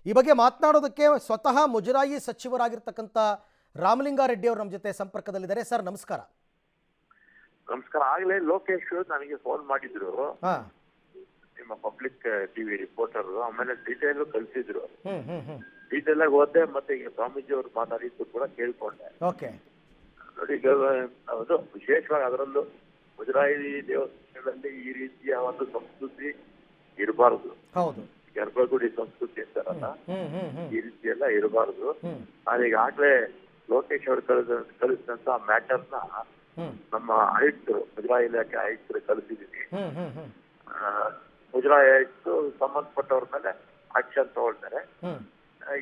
ಈ ಬಗ್ಗೆ ಮಾತನಾಡೋದಕ್ಕೆ ಸ್ವತಃ ಮುಜರಾಯಿ ಸಚಿವರಾಗಿರ್ತಕ್ಕಂಥ ರಾಮಲಿಂಗಾರೆಡ್ಡಿ ಅವರು ನಮ್ಮ ಜೊತೆ ಸಂಪರ್ಕದಲ್ಲಿದ್ದಾರೆ. ಸರ್ ನಮಸ್ಕಾರ. ನಮಸ್ಕಾರ. ಆಗಲೇ ಲೋಕೇಶ್ ನನಗೆ ಫೋನ್ ಮಾಡಿದ್ರು, ನಿಮ್ಮ ಪಬ್ಲಿಕ್ ಟಿವಿ ರಿಪೋರ್ಟರ್. ಆಮೇಲೆ ಡೀಟೇಲ್ ಕಳಿಸಿದ್ರು. ಡೀಟೇಲ್ ಆಗಿ ಓದ್ದೆ, ಮತ್ತೆ ಈಗ ಸ್ವಾಮೀಜಿ ಅವರು ಮಾತಾಡಿದ್ದು ಕೂಡ ಕೇಳ್ಕೊಂಡೆ. ನೋಡಿ, ಅದು ವಿಶೇಷವಾಗಿ ಅದರಲ್ಲೂ ಮುಜರಾಯಿ ದೇವಸ್ಥಾನಗಳಲ್ಲಿ ಈ ರೀತಿಯ ಒಂದು ಸಂಸ್ಕೃತಿ ಇರಬಾರದು. ಗರ್ಭಗುಡಿ ಸಂಸ್ಕೃತಿ ಅಂತಾರಲ್ಲ, ಈ ರೀತಿ ಎಲ್ಲ ಇರಬಾರದು. ನಾನೀಗಾಗ್ಲೇ ಲೋಕೇಶ್ ಅವರು ಕಳಿಸಿದಂತ ಮ್ಯಾಟರ್ನ ನಮ್ಮ ಆಯುಕ್ತರು, ಮುಜರಾಯಿ ಇಲಾಖೆ ಆಯುಕ್ತರು ಕಳಿಸಿದೀನಿ. ಮುಜರಾಯಿ ಆಯುಕ್ತರು ಸಂಬಂಧಪಟ್ಟವ್ರ ಮೇಲೆ ಆಕ್ಷನ್ ತಗೊಳ್ತಾರೆ.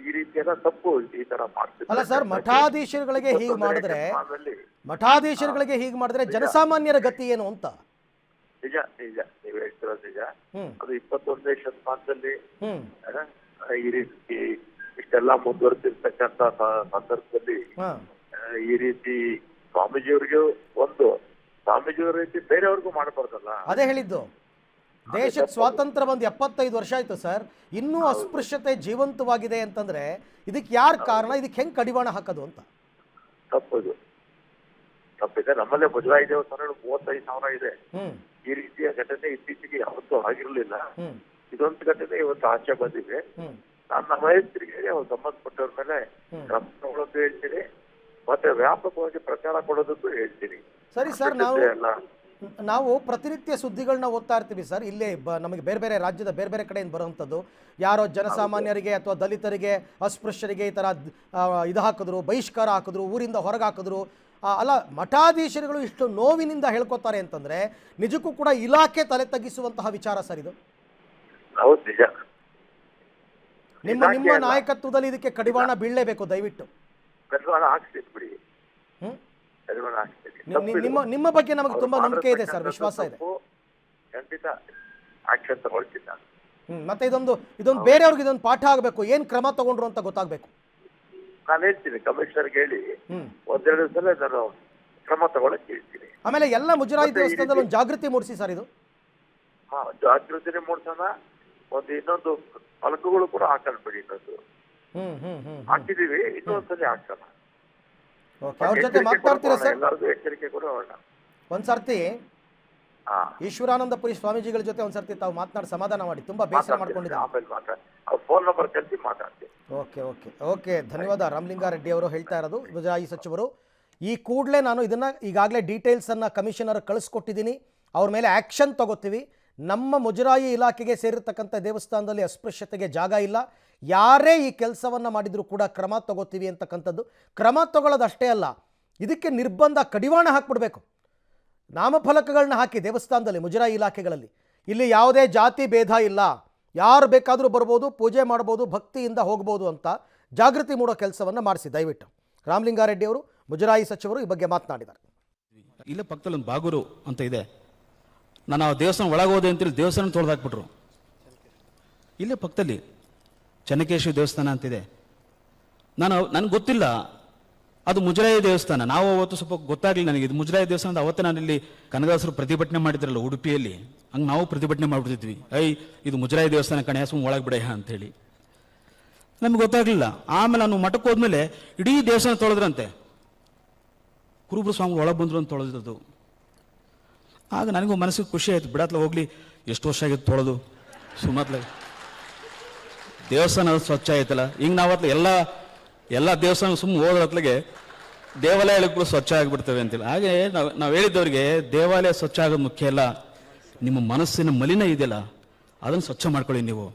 ಈ ರೀತಿ ಎಲ್ಲ ತಪ್ಪು ಈ ತರ ಮಾಡ್ತಿದ್ದಾರೆ. ಅಲ್ಲ ಸರ್, ಮಠಾಧೀಶರುಗಳಿಗೆ ಹೀಗೆ ಮಾಡಿದ್ರೆ ಜನಸಾಮಾನ್ಯರ ಗತಿ ಏನು ಅಂತ? ನಿಜ ನಿಜ, ನೀವು ಹೇಳ್ತಿರೋದು ನಿಜ. ಅದು 21ನೇ ಶತಮಾನದಲ್ಲಿ ಈ ರೀತಿ ಇಷ್ಟೆಲ್ಲ ಮುಂದುವರೆದಿರ್ತಕ್ಕಂತ ಸಂದರ್ಭದಲ್ಲಿ ಈ ರೀತಿ ಸ್ವಾಮೀಜಿಯವ್ರಿಗೆ ಸ್ವಾಮೀಜಿಯವ್ರ ರೀತಿ ಬೇರೆಯವ್ರಿಗೂ ಮಾಡಬಾರ್ದಲ್ಲ. ಅದೇ ಹೇಳಿದ್ದು. ದೇಶಕ್ಕೆ ಸ್ವಾತಂತ್ರ್ಯ ಬಂದು 75 ವರ್ಷ ಆಯ್ತು ಸರ್, ಇನ್ನೂ ಅಸ್ಪೃಶ್ಯತೆ ಜೀವಂತವಾಗಿದೆ ಅಂತಂದ್ರೆ ಇದಕ್ಕೆ ಯಾರು ಕಾರಣ? ಇದಕ್ಕೆ ಹೆಂಗ್ ಕಡಿವಾಣ ಹಾಕೋದು ಅಂತ? ತಪ್ಪಿದೆ. ನಮ್ಮಲ್ಲೇ ಮುಜರಾಯಿ ದೇವಸ್ಥಾನಗಳು 35,000 ಇದೆ. ಈ ರೀತಿಯ ಘಟನೆ ಇತ್ತೀಚೆಗೆ ಯಾವತ್ತೂ ಆಗಿರ್ಲಿಲ್ಲ. ಇದೊಂದು ಘಟನೆ ಇವತ್ತು ಆಚೆ ಬಂದಿದೆ. ನಾನು ನಮ್ಮ ರೈತರಿಗೆ ಅವ್ರು ಸಂಬಂಧಪಟ್ಟವ್ರ ಮೇಲೆ ಕ್ರಮ ತಗೊಳ್ಳೋದು ಹೇಳ್ತೀನಿ, ಮತ್ತೆ ವ್ಯಾಪಕವಾಗಿ ಪ್ರಚಾರ ಕೊಡೋದಕ್ಕೂ ಹೇಳ್ತೀನಿ. ಸರಿ ಸರ್, ನಾವು ಪ್ರತಿನಿತ್ಯ ಸುದ್ದಿಗಳನ್ನ ಓದ್ತಾ ಇರ್ತೀವಿ ಸರ್. ಇಲ್ಲೇ ನಮಗೆ ಬೇರೆ ಬೇರೆ ರಾಜ್ಯದ ಬೇರೆ ಬೇರೆ ಕಡೆಯಿಂದ ಬರುವಂಥದ್ದು, ಯಾರೋ ಜನಸಾಮಾನ್ಯರಿಗೆ ಅಥವಾ ದಲಿತರಿಗೆ, ಅಸ್ಪೃಶ್ಯರಿಗೆ ಈ ಥರ ಇದು ಹಾಕಿದ್ರು, ಬಹಿಷ್ಕಾರ ಹಾಕಿದ್ರು, ಊರಿಂದ ಹೊರಗೆ ಹಾಕಿದ್ರು. ಅಲ್ಲ, ಮಠಾಧೀಶರುಗಳು ಇಷ್ಟು ನೋವಿನಿಂದ ಹೇಳ್ಕೊತಾರೆ ಅಂತಂದ್ರೆ ನಿಜಕ್ಕೂ ಕೂಡ ಇಲಾಖೆ ತಲೆ ತಗ್ಗಿಸುವಂತಹ ವಿಚಾರ ಸರ್ ಇದು. ನಿಮ್ಮ ನಾಯಕತ್ವದಲ್ಲಿ ಇದಕ್ಕೆ ಕಡಿವಾಣ ಬೀಳಲೇಬೇಕು ದಯವಿಟ್ಟು. ನಿಮ್ಮ ಬಗ್ಗೆ ನಮಗೆ ತುಂಬಾ ನಂಬಿಕೆ ಇದೆ ಸರ್, ವಿಶ್ವಾಸ ಇದೆ. ಮತ್ತೆ ಇದೊಂದು ಬೇರೆಯವ್ರಿಗೆ ಇದೊಂದು ಪಾಠ ಆಗಬೇಕು. ಏನ್ ಕ್ರಮ ತಗೊಂಡ್ರು ಅಂತ ಗೊತ್ತಾಗಬೇಕು. ನಾನು ಹೇಳ್ತೀನಿ, ಕಮಿಷನರ್ಗೆ ಹೇಳಿ ಒಂದೆರಡು ಸಲ ನಾನು ಕ್ರಮ ತಗೊಳಕ್ ಹೇಳ್ತೀನಿ. ಆಮೇಲೆ ಎಲ್ಲ ಮುಜರಾಯಿ ದೇವಸ್ಥಾನದಲ್ಲಿ ಒಂದು ಜಾಗೃತಿ ಮೂಡಿಸಿ ಸರ್. ಇದು ಜಾಗೃತಿನೇ ಮೂಡ್ಸೋಣ. ಇನ್ನೊಂದು ಫಲಕಗಳು ಕೂಡ ಹಾಕೊಂಡ್ಬಿಡಿ. ಇನ್ನೊಂದು ಹಾಕಿದೀವಿ, ಇನ್ನೊಂದ್ಸಲಿ ಹಾಕೋಣ. ಅವ್ರ ಜೊತೆ ಮಾತಾಡ್ತೀರಾ ಸರ್? ಎಲ್ಲರಿಗೂ ಎಚ್ಚರಿಕೆ ಕೂಡ ಒಂದ್ಸರ್ತಿ ಈಶ್ವರಾನಂದಪುರಿ ಸ್ವಾಮೀಜಿಗಳ ಜೊತೆ ಒಂದ್ಸರ್ತಿ ತಾವು ಮಾತನಾಡಿ ಸಮಾಧಾನ ಮಾಡಿ. ತುಂಬಾ ಬೇಸರ ಮಾಡ್ಕೊಂಡಿದ್ದಾರೆ. ಫೋನ್ ನಂಬರ್ ಕಳಿಸಿ ಮಾತಾಡ್ತೀನಿ. ಓಕೆ, ಧನ್ಯವಾದ. ರಾಮಲಿಂಗಾರೆಡ್ಡಿ ಅವರು ಹೇಳ್ತಾ ಇರೋದು, ಮುಜರಾಯಿ ಸಚಿವರು. ಈ ಕೂಡಲೇ ನಾನು ಇದನ್ನ ಈಗಾಗಲೇ ಡೀಟೇಲ್ಸನ್ನು ಕಮಿಷನರ್ ಕಳಿಸ್ಕೊಟ್ಟಿದ್ದೀನಿ. ಅವ್ರ ಮೇಲೆ ಆ್ಯಕ್ಷನ್ ತಗೋತೀವಿ. ನಮ್ಮ ಮುಜರಾಯಿ ಇಲಾಖೆಗೆ ಸೇರಿರ್ತಕ್ಕಂಥ ದೇವಸ್ಥಾನದಲ್ಲಿ ಅಸ್ಪೃಶ್ಯತೆಗೆ ಜಾಗ ಇಲ್ಲ. ಯಾರೇ ಈ ಕೆಲಸವನ್ನು ಮಾಡಿದರೂ ಕೂಡ ಕ್ರಮ ತಗೋತೀವಿ ಅಂತಕ್ಕಂಥದ್ದು. ಕ್ರಮ ತಗೊಳ್ಳೋದಷ್ಟೇ ಅಲ್ಲ, ಇದಕ್ಕೆ ನಿರ್ಬಂಧ, ಕಡಿವಾಣ ಹಾಕ್ಬಿಡ್ಬೇಕು. ನಾಮಫಲಕಗಳನ್ನ ಹಾಕಿ ದೇವಸ್ಥಾನದಲ್ಲಿ, ಮುಜರಾಯಿ ಇಲಾಖೆಗಳಲ್ಲಿ ಇಲ್ಲಿ ಯಾವುದೇ ಜಾತಿ ಭೇದ ಇಲ್ಲ, ಯಾರು ಬೇಕಾದರೂ ಬರ್ಬೋದು, ಪೂಜೆ ಮಾಡ್ಬೋದು, ಭಕ್ತಿಯಿಂದ ಹೋಗ್ಬೋದು ಅಂತ ಜಾಗೃತಿ ಮೂಡೋ ಕೆಲಸವನ್ನು ಮಾಡಿಸಿ ದಯವಿಟ್ಟು. ರಾಮಲಿಂಗಾರೆಡ್ಡಿ ಅವರು, ಮುಜರಾಯಿ ಸಚಿವರು, ಈ ಬಗ್ಗೆ ಮಾತನಾಡಿದ್ದಾರೆ. ಇಲ್ಲೇ ಪಕ್ಕದಲ್ಲಿ ಒಂದು ಬಾಗೂರು ಅಂತ ಇದೆ. ನಾನು ಆ ದೇವಸ್ಥಾನ ಒಳಗೋದೆ ಅಂತೇಳಿ ದೇವಸ್ಥಾನ ತೊಳೆದಾಕ್ಬಿಟ್ರು. ಇಲ್ಲೇ ಪಕ್ಕದಲ್ಲಿ ಚೆನ್ನಕೇಶ್ವರ ದೇವಸ್ಥಾನ ಅಂತಿದೆ. ನನಗೆ ಗೊತ್ತಿಲ್ಲ ಅದು ಮುಜರಾಯಿ ದೇವಸ್ಥಾನ. ನಾವು ಅವತ್ತು ಸ್ವಲ್ಪ ಗೊತ್ತಾಗಲಿಲ್ಲ ನನಗೆ ಇದು ಮುಜರಾಯಿ ದೇವಸ್ಥಾನ. ಅವತ್ತೇ ನಾನು ಇಲ್ಲಿ ಕನಕದಾಸರು ಪ್ರತಿಭಟನೆ ಮಾಡಿದ್ರಲ್ಲ ಉಡುಪಿಯಲ್ಲಿ, ಹಂಗೆ ನಾವು ಪ್ರತಿಭಟನೆ ಮಾಡಿಬಿಡ್ತಿದ್ವಿ. ಇದು ಮುಜರಾಯಿ ದೇವಸ್ಥಾನ ಕಣೆ, ಸುಮ್ಮ ಒಳಗೆ ಬಿಡ ಅಂತೇಳಿ. ನಮ್ಗೆ ಗೊತ್ತಾಗಲಿಲ್ಲ. ಆಮೇಲೆ ನಾನು ಮಠಕ್ಕೆ ಹೋದ್ಮೇಲೆ ಇಡೀ ದೇವಸ್ಥಾನ ತೊಳೆದ್ರಂತೆ. ಕುರುಬರು ಸ್ವಾಮಿಗಳು ಒಳಗೆ ಬಂದರು ಅಂತ ತೊಳೆದಿರೋದು. ಆಗ ನನಗೂ ಮನಸ್ಸಿಗೆ ಖುಷಿ ಆಯ್ತು. ಬಿಡತ್ಲ ಹೋಗ್ಲಿ, ಎಷ್ಟು ವರ್ಷ ಆಗಿತ್ತು ತೊಳೆದು, ಸುಮ್ಮತ್ಲ ದೇವಸ್ಥಾನ ಸ್ವಚ್ಛ ಆಯ್ತಲ್ಲ. ಹಿಂಗೆ ನಾವತ್ಲ ಎಲ್ಲ ದೇವಸ್ಥಾನ ಸುಮ್ಮನೆ ಹೋದ್ರತ್ಲಗೆ ದೇವಾಲಯಗಳು ಸ್ವಚ್ಛ ಆಗಿಬಿಡ್ತವೆ ಅಂತೇಳಿ. ಹಾಗೆ ನಾವು ಹೇಳಿದ್ದವ್ರಿಗೆ ದೇವಾಲಯ ಸ್ವಚ್ಛ ಆಗೋದು ಮುಖ್ಯ ಅಲ್ಲ, ನಿಮ್ಮ ಮನಸ್ಸಿನ ಮಲಿನ ಇದೆಯಲ್ಲ ಅದನ್ನು ಸ್ವಚ್ಛ ಮಾಡ್ಕೊಳ್ಳಿ. ನೀವು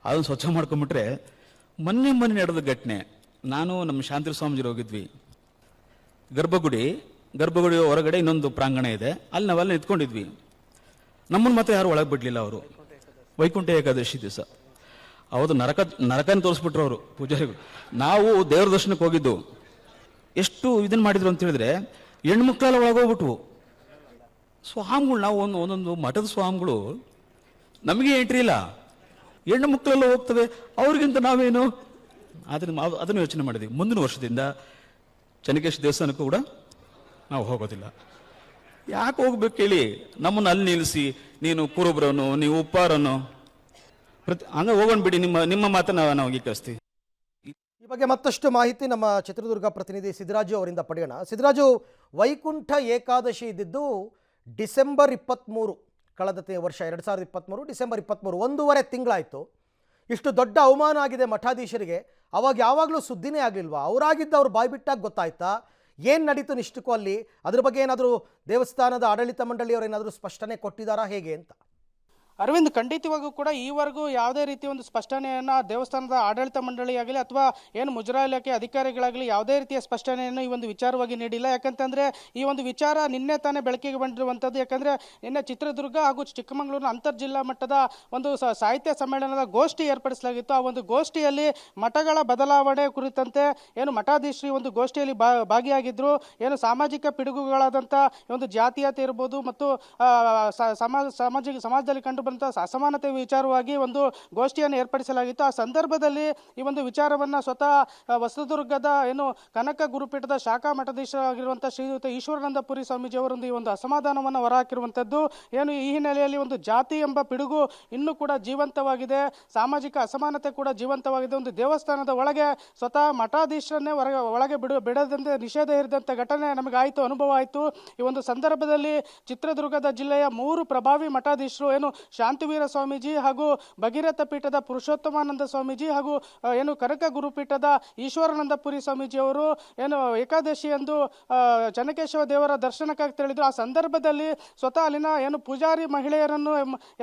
ಅದನ್ನು ಸ್ವಚ್ಛ ಮಾಡ್ಕೊಂಬಿಟ್ರೆ ಮೊನ್ನೆ ನಡೆದ ಘಟನೆ. ನಾನು ನಮ್ಮ ಶಾಂತಿ ಸ್ವಾಮೀಜಿ ಹೋಗಿದ್ವಿ. ಗರ್ಭಗುಡಿ ಹೊರಗಡೆ ಇನ್ನೊಂದು ಪ್ರಾಂಗಣ ಇದೆ, ಅಲ್ಲಿ ನಾವೆಲ್ಲ ನಿಂತ್ಕೊಂಡಿದ್ವಿ. ನಮ್ಮನ್ನು ಮಾತ್ರ ಯಾರು ಒಳಗೆ ಬಿಡಲಿಲ್ಲ. ಅವರು ವೈಕುಂಠ ಏಕಾದಶಿ ದಿವಸ ಅವತ್ತು ನರಕನ ತೋರಿಸ್ಬಿಟ್ರು ಅವರು ಪೂಜಾರಿಗಳು. ನಾವು ದೇವ್ರ ದರ್ಶನಕ್ಕೆ ಹೋಗಿದ್ದು. ಎಷ್ಟು ಇದನ್ನು ಮಾಡಿದ್ರು ಅಂತ ಹೇಳಿದ್ರೆ, ಹೆಣ್ಮಕ್ಳೆಲ್ಲ ಒಳಗೋಗ್ಬಿಟ್ವು. ಸ್ವಾಮಿಗಳು, ನಾವು ಒಂದೊಂದು ಮಠದ ಸ್ವಾಮಿಗಳು, ನಮಗೆ ಎಂಟ್ರಿ ಇಲ್ಲ, ಹೆಣ್ಣು ಮಕ್ಕಳೆಲ್ಲ ಹೋಗ್ತವೆ, ಅವ್ರಿಗಿಂತ ನಾವೇನು? ಅದನ್ನು ಯೋಚನೆ ಮಾಡಿದ್ವಿ. ಮುಂದಿನ ವರ್ಷದಿಂದ ಚೆನ್ನಕೇಶ್ವರ ದೇವಸ್ಥಾನಕ್ಕೂ ಕೂಡ ನಾವು ಹೋಗೋದಿಲ್ಲ. ಯಾಕೆ ಹೋಗ್ಬೇಕು ಹೇಳಿ? ನಮ್ಮನ್ನು ಅಲ್ಲಿ ನಿಲ್ಲಿಸಿ, ನೀನು ಕುರುಬ್ರನ್ನು, ನೀವು ಉಪ್ಪಾರನ್ನು, ಹಂಗೆ ಹೋಗೋಣ ಬಿಡಿ, ನಿಮ್ಮ ಮಾತನ್ನ ನಾವು ಅಂಗೀಕರಿಸ್ತೀವಿ. ಈ ಬಗ್ಗೆ ಮತ್ತಷ್ಟು ಮಾಹಿತಿ ನಮ್ಮ ಚಿತ್ರದುರ್ಗ ಪ್ರತಿನಿಧಿ ಸಿದ್ದರಾಜು ಅವರಿಂದ ಪಡೆಯೋಣ. ಸಿದ್ದರಾಜು, ವೈಕುಂಠ ಏಕಾದಶಿ ಇದ್ದಿದ್ದು ಡಿಸೆಂಬರ್ 23, ಕಳೆದ ವರ್ಷ 2023 ಡಿಸೆಂಬರ್ 23, 1.5 ತಿಂಗಳಾಯಿತು. ಇಷ್ಟು ದೊಡ್ಡ ಅವಮಾನ ಆಗಿದೆ ಮಠಾಧೀಶರಿಗೆ. ಅವಾಗ ಯಾವಾಗಲೂ ಸುದ್ದಿನೇ ಆಗಲಿಲ್ವಾ? ಅವರಾಗಿದ್ದು ಅವ್ರು ಬಾಯ್ಬಿಟ್ಟಾಗ ಗೊತ್ತಾಯ್ತಾ? ಏನು ನಡೀತು ನಿಷ್ಟಕ್ಕೂ ಅಲ್ಲಿ? ಅದ್ರ ಬಗ್ಗೆ ಏನಾದರೂ ದೇವಸ್ಥಾನದ ಆಡಳಿತ ಮಂಡಳಿಯವರು ಏನಾದರೂ ಸ್ಪಷ್ಟನೆ ಕೊಟ್ಟಿದ್ದಾರಾ ಹೇಗೆ ಅಂತ? ಅರವಿಂದ್, ಖಂಡಿತವಾಗೂ ಕೂಡ ಈವರೆಗೂ ಯಾವುದೇ ರೀತಿಯ ಒಂದು ಸ್ಪಷ್ಟನೆಯನ್ನು ದೇವಸ್ಥಾನದ ಆಡಳಿತ ಮಂಡಳಿ ಆಗಲಿ ಅಥವಾ ಏನು ಮುಜರಾಯಿ ಇಲಾಖೆ ಅಧಿಕಾರಿಗಳಾಗಲಿ ಯಾವುದೇ ರೀತಿಯ ಸ್ಪಷ್ಟನೆಯನ್ನು ಈ ಒಂದು ವಿಚಾರವಾಗಿ ನೀಡಿಲ್ಲ. ಯಾಕಂತಂದರೆ ಈ ಒಂದು ವಿಚಾರ ನಿನ್ನೆ ತಾನೇ ಬೆಳಕಿಗೆ ಬಂದಿರುವಂಥದ್ದು. ಯಾಕಂದರೆ ನಿನ್ನೆ ಚಿತ್ರದುರ್ಗ ಹಾಗೂ ಚಿಕ್ಕಮಗಳೂರಿನ ಅಂತರ್ಜಿಲ್ಲಾ ಮಟ್ಟದ ಒಂದು ಸಾಹಿತ್ಯ ಸಮ್ಮೇಳನದ ಗೋಷ್ಠಿ ಏರ್ಪಡಿಸಲಾಗಿತ್ತು. ಆ ಒಂದು ಗೋಷ್ಠಿಯಲ್ಲಿ ಮಠಗಳ ಬದಲಾವಣೆ ಕುರಿತಂತೆ ಏನು ಮಠಾಧೀಶರು ಒಂದು ಗೋಷ್ಠಿಯಲ್ಲಿ ಭಾಗಿಯಾಗಿದ್ದರು. ಏನು ಸಾಮಾಜಿಕ ಪಿಡುಗುಗಳಾದಂಥ ಒಂದು ಜಾತೀಯತೆ ಇರ್ಬೋದು ಮತ್ತು ಸಮಾಜದಲ್ಲಿ ಕಂಡು ಅಸಮಾನತೆ ವಿಚಾರವಾಗಿ ಒಂದು ಗೋಷ್ಠಿಯನ್ನು ಏರ್ಪಡಿಸಲಾಗಿತ್ತು. ಆ ಸಂದರ್ಭದಲ್ಲಿ ಈ ಒಂದು ವಿಚಾರವನ್ನು ಸ್ವತಃ ಹೊಸದುರ್ಗದ ಏನು ಕನಕ ಗುರುಪೀಠದ ಶಾಖಾ ಮಠಾಧೀಶರಾಗಿರುವಂಥ ಶ್ರೀಯುತ ಈಶ್ವರಾನಂದಪುರಿ ಸ್ವಾಮೀಜಿ ಅವರೊಂದು ಈ ಒಂದು ಅಸಮಾಧಾನವನ್ನು ಹೊರಹಾಕಿರುವಂಥದ್ದು. ಏನು ಈ ಹಿನ್ನೆಲೆಯಲ್ಲಿ ಒಂದು ಜಾತಿ ಎಂಬ ಪಿಡುಗು ಇನ್ನೂ ಕೂಡ ಜೀವಂತವಾಗಿದೆ, ಸಾಮಾಜಿಕ ಅಸಮಾನತೆ ಕೂಡ ಜೀವಂತವಾಗಿದೆ. ಒಂದು ದೇವಸ್ಥಾನದ ಒಳಗೆ ಸ್ವತಃ ಮಠಾಧೀಶರನ್ನೇ ಒಳಗೆ ಬಿಡದಂತೆ ನಿಷೇಧ ಹೇರಿದಂಥ ಘಟನೆ ನಮಗಾಯಿತು, ಅನುಭವ ಆಯಿತು. ಈ ಒಂದು ಸಂದರ್ಭದಲ್ಲಿ ಚಿತ್ರದುರ್ಗದ ಜಿಲ್ಲೆಯ 3 ಪ್ರಭಾವಿ ಮಠಾಧೀಶರು ಏನು ಶಾಂತವೀರ ಸ್ವಾಮೀಜಿ ಹಾಗೂ ಭಗೀರಥ ಪೀಠದ ಪುರುಷೋತ್ತಮಾನಂದ ಸ್ವಾಮೀಜಿ ಹಾಗೂ ಏನು ಕನಕ ಗುರುಪೀಠದ ಈಶ್ವರಾನಂದಪುರಿ ಸ್ವಾಮೀಜಿ ಅವರು ಏನು ಏಕಾದಶಿಯಂದು ಚನ್ನಕೇಶವ ದೇವರ ದರ್ಶನಕ್ಕಾಗಿ ತೆರಳಿದ್ರು. ಆ ಸಂದರ್ಭದಲ್ಲಿ ಸ್ವತಃ ಅಲ್ಲಿನ ಏನು ಪೂಜಾರಿ ಮಹಿಳೆಯರನ್ನು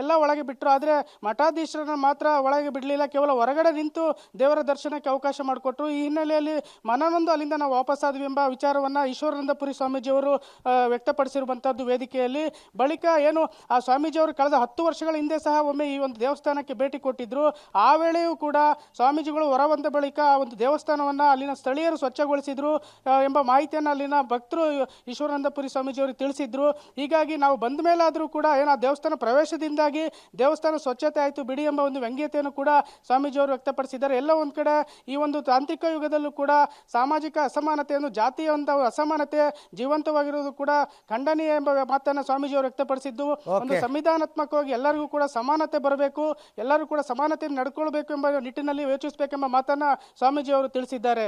ಎಲ್ಲ ಒಳಗೆ ಬಿಟ್ಟರು, ಆದರೆ ಮಠಾಧೀಶರನ್ನು ಮಾತ್ರ ಒಳಗೆ ಬಿಡಲಿಲ್ಲ. ಕೇವಲ ಹೊರಗಡೆ ನಿಂತು ದೇವರ ದರ್ಶನಕ್ಕೆ ಅವಕಾಶ ಮಾಡಿಕೊಟ್ರು. ಈ ಹಿನ್ನೆಲೆಯಲ್ಲಿ ಮನನೊಂದು ಅಲ್ಲಿಂದ ನಾವು ವಾಪಸ್ಸಾದ್ವಿ ಎಂಬ ವಿಚಾರವನ್ನು ಈಶ್ವರಾನಂದಪುರಿ ಸ್ವಾಮೀಜಿಯವರು ವ್ಯಕ್ತಪಡಿಸಿರುವಂಥದ್ದು ವೇದಿಕೆಯಲ್ಲಿ. ಬಳಿಕ ಏನು ಆ ಸ್ವಾಮೀಜಿಯವರು ಕಳೆದ 10 ವರ್ಷಗಳ ಹಿಂದೆ ಸಹ ಒಮ್ಮೆ ಈ ಒಂದು ದೇವಸ್ಥಾನಕ್ಕೆ ಭೇಟಿ ಕೊಟ್ಟಿದ್ರು. ಆ ವೇಳೆಯೂ ಕೂಡ ಸ್ವಾಮೀಜಿಗಳು ಹೊರಬಂದ ಬಳಿಕ ಒಂದು ದೇವಸ್ಥಾನವನ್ನು ಅಲ್ಲಿನ ಸ್ಥಳೀಯರು ಸ್ವಚ್ಛಗೊಳಿಸಿದ್ರು ಎಂಬ ಮಾಹಿತಿಯನ್ನು ಅಲ್ಲಿನ ಭಕ್ತರು ಈಶ್ವರಾನಂದಪುರಿ ಸ್ವಾಮೀಜಿಯವರು ತಿಳಿಸಿದ್ರು. ಹೀಗಾಗಿ ನಾವು ಬಂದ ಮೇಲಾದರೂ ಕೂಡ ಏನು ಆ ದೇವಸ್ಥಾನ ಪ್ರವೇಶದಿಂದಾಗಿ ದೇವಸ್ಥಾನ ಸ್ವಚ್ಛತೆ ಆಯಿತು ಬಿಡಿ ಎಂಬ ಒಂದು ವ್ಯಂಗ್ಯತೆಯನ್ನು ಕೂಡ ಸ್ವಾಮೀಜಿಯವರು ವ್ಯಕ್ತಪಡಿಸಿದ್ದಾರೆ. ಎಲ್ಲ ಒಂದು ಕಡೆ ಈ ಒಂದು ತಾಂತ್ರಿಕ ಯುಗದಲ್ಲೂ ಕೂಡ ಸಾಮಾಜಿಕ ಅಸಮಾನತೆಯನ್ನು, ಜಾತಿಯ ಒಂದು ಅಸಮಾನತೆ ಜೀವಂತವಾಗಿರುವುದು ಕೂಡ ಖಂಡನೀಯ ಎಂಬ ಮಾತನ್ನು ಸ್ವಾಮೀಜಿಯವರು ವ್ಯಕ್ತಪಡಿಸಿದ್ದು. ಒಂದು ಸಂವಿಧಾನಾತ್ಮಕವಾಗಿ ಎಲ್ಲರಿಗೂ ಕೂಡ ಸಮಾನತೆ ಬರಬೇಕು, ಎಲ್ಲರೂ ಕೂಡ ಸಮಾನತೆಯನ್ನು ನಡ್ಕೊಳ್ಬೇಕು ಎಂಬ ನಿಟ್ಟಿನಲ್ಲಿ ಯೋಚಿಸಬೇಕೆಂಬ ಮಾತನ್ನ ಸ್ವಾಮೀಜಿ ಅವರು ತಿಳಿಸಿದ್ದಾರೆ.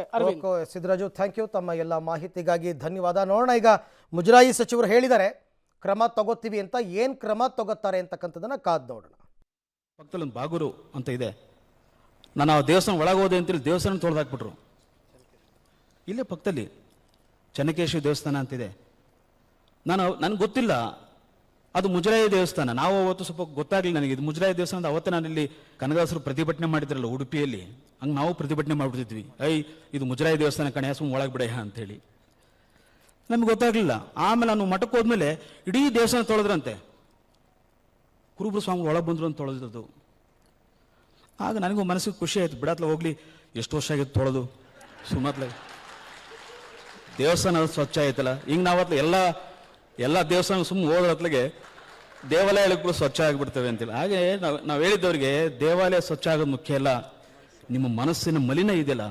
ಸಿದ್ದರಾಜು, ಥ್ಯಾಂಕ್ ಯು ತಮ್ಮ ಎಲ್ಲ ಮಾಹಿತಿಗಾಗಿ ಧನ್ಯವಾದ. ನೋಡೋಣ, ಈಗ ಮುಜರಾಯಿ ಸಚಿವರು ಹೇಳಿದ್ದಾರೆ ಕ್ರಮ ತಗೋತೀವಿ ಅಂತ. ಏನು ಕ್ರಮ ತಗೋತಾರೆ ಅಂತಕ್ಕಂಥದ್ದನ್ನು ಕಾದು ನೋಡೋಣ. ಪಕ್ಕದಲ್ಲಿ ಒಂದು ಬಾಗೂರು ಅಂತ ಇದೆ, ನಾನು ಆ ದೇವಸ್ಥಾನ ಒಳಗೋದೆ ಅಂತೇಳಿ ದೇವಸ್ಥಾನ ತೊಳೆದಾಕ್ಬಿಟ್ರು. ಇಲ್ಲೇ ಪಕ್ಕದಲ್ಲಿ ಚನ್ನಕೇಶವ ದೇವಸ್ಥಾನ ಅಂತಿದೆ. ನನಗೆ ಗೊತ್ತಿಲ್ಲ ಅದು ಮುಜರಾಯಿ ದೇವಸ್ಥಾನ. ನಾವು ಅವತ್ತು ಸ್ವಲ್ಪ ಗೊತ್ತಾಗಲಿಲ್ಲ ನನಗೆ ಇದು ಮುಜರಾಯಿ ದೇವಸ್ಥಾನದ. ಅವತ್ತೇ ನಾನು ಇಲ್ಲಿ ಕನಕದಾಸರು ಪ್ರತಿಭಟನೆ ಮಾಡಿದ್ರಲ್ಲ ಉಡುಪಿಯಲ್ಲಿ, ಹಂಗೆ ನಾವು ಪ್ರತಿಭಟನೆ ಮಾಡಿಬಿಡ್ತಿದ್ವಿ. ಇದು ಮುಜರಾಯಿ ದೇವಸ್ಥಾನ ಕಣೆ, ಸುಮ್ಮ ಒಳಗೆ ಬಿಡಯ್ಯ ಅಂತೇಳಿ. ನಮ್ಗೆ ಗೊತ್ತಾಗಲಿಲ್ಲ. ಆಮೇಲೆ ನಾನು ಮಠಕ್ಕೆ ಹೋದ್ಮೇಲೆ ಇಡೀ ದೇವಸ್ಥಾನ ತೊಳೆದ್ರಂತೆ. ಕುರುಬರು ಸ್ವಾಮಿ ಒಳಗೆ ಬಂದರು ಅಂತ ತೊಳೆದಿದ್ದು. ಆಗ ನನಗೂ ಮನಸ್ಸಿಗೆ ಖುಷಿ ಆಯಿತು, ಬಿಡತ್ಲ ಹೋಗ್ಲಿ, ಎಷ್ಟು ವರ್ಷ ಆಗಿತ್ತು ತೊಳೆದು, ಸುಮ್ಮತ್ಲ ದೇವಸ್ಥಾನ ಸ್ವಚ್ಛ ಆಯ್ತಲ್ಲ. ಹಿಂಗೆ ನಾವತ್ಲ ಎಲ್ಲ ದೇವಸ್ಥಾನ ಸುಮ್ಮನೆ ಹೋದ್ರತ್ಲಗೆ ದೇವಾಲಯಗಳು ಕೂಡ ಸ್ವಚ್ಛ ಆಗಿಬಿಡ್ತವೆ ಅಂತೇಳಿ. ಹಾಗೆ ನಾವು ಹೇಳಿದ್ದವ್ರಿಗೆ ದೇವಾಲಯ ಸ್ವಚ್ಛ ಆಗೋದು ಮುಖ್ಯ ಅಲ್ಲ, ನಿಮ್ಮ ಮನಸ್ಸಿನ ಮಲಿನ ಇದೆಯಲ್ಲ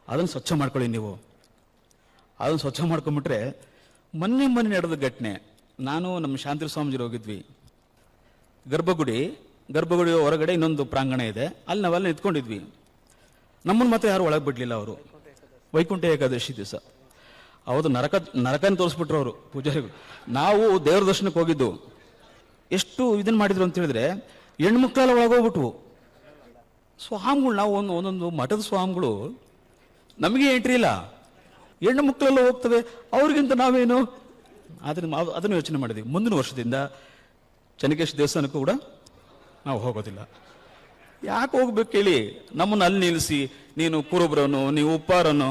ಅದನ್ನು ಸ್ವಚ್ಛ ಮಾಡ್ಕೊಳ್ಳಿ. ನೀವು ಅದನ್ನು ಸ್ವಚ್ಛ ಮಾಡ್ಕೊಂಬಿಟ್ರೆ ಮೊನ್ನೆ ನಡೆದ ಘಟನೆ. ನಾನು ನಮ್ಮ ಶಾಂತಿ ಸ್ವಾಮೀಜಿ ಹೋಗಿದ್ವಿ. ಗರ್ಭಗುಡಿ ಹೊರಗಡೆ ಇನ್ನೊಂದು ಪ್ರಾಂಗಣ ಇದೆ, ಅಲ್ಲಿ ನಾವೆಲ್ಲ ನಿಂತ್ಕೊಂಡಿದ್ವಿ. ನಮ್ಮನ್ನು ಮಾತ್ರ ಯಾರು ಒಳಗೆ ಬಿಡಲಿಲ್ಲ. ಅವರು ವೈಕುಂಠ ಏಕಾದಶಿ ದಿವಸ ಅವತ್ತು ನರಕನ ತೋರಿಸ್ಬಿಟ್ರು ಅವರು ಪೂಜಾರಿಗಳು. ನಾವು ದೇವ್ರ ದರ್ಶನಕ್ಕೆ ಹೋಗಿದ್ದು. ಎಷ್ಟು ಇದನ್ನು ಮಾಡಿದ್ರು ಅಂತ ಹೇಳಿದ್ರೆ, ಹೆಣ್ಮಕ್ಳೆಲ್ಲ ಒಳಗೋಗ್ಬಿಟ್ವು. ಸ್ವಾಮಿಗಳು, ನಾವು ಒಂದೊಂದು ಮಠದ ಸ್ವಾಮಿಗಳು ನಮಗೆ ಎಂಟ್ರಿ ಇಲ್ಲ, ಹೆಣ್ಣು ಮಕ್ಕಳೆಲ್ಲ ಹೋಗ್ತವೆ, ಅವ್ರಿಗಿಂತ ನಾವೇನು? ಅದನ್ನು ಯೋಚನೆ ಮಾಡಿದ್ವಿ. ಮುಂದಿನ ವರ್ಷದಿಂದ ಚನ್ನಕೇಶ ದೇವಸ್ಥಾನಕ್ಕೂ ಕೂಡ ನಾವು ಹೋಗೋದಿಲ್ಲ. ಯಾಕೆ ಹೋಗ್ಬೇಕು ಹೇಳಿ? ನಮ್ಮನ್ನು ಅಲ್ಲಿ ನಿಲ್ಲಿಸಿ, ನೀನು ಕುರುಬ್ರನು, ನೀವು ಉಪ್ಪಾರನು,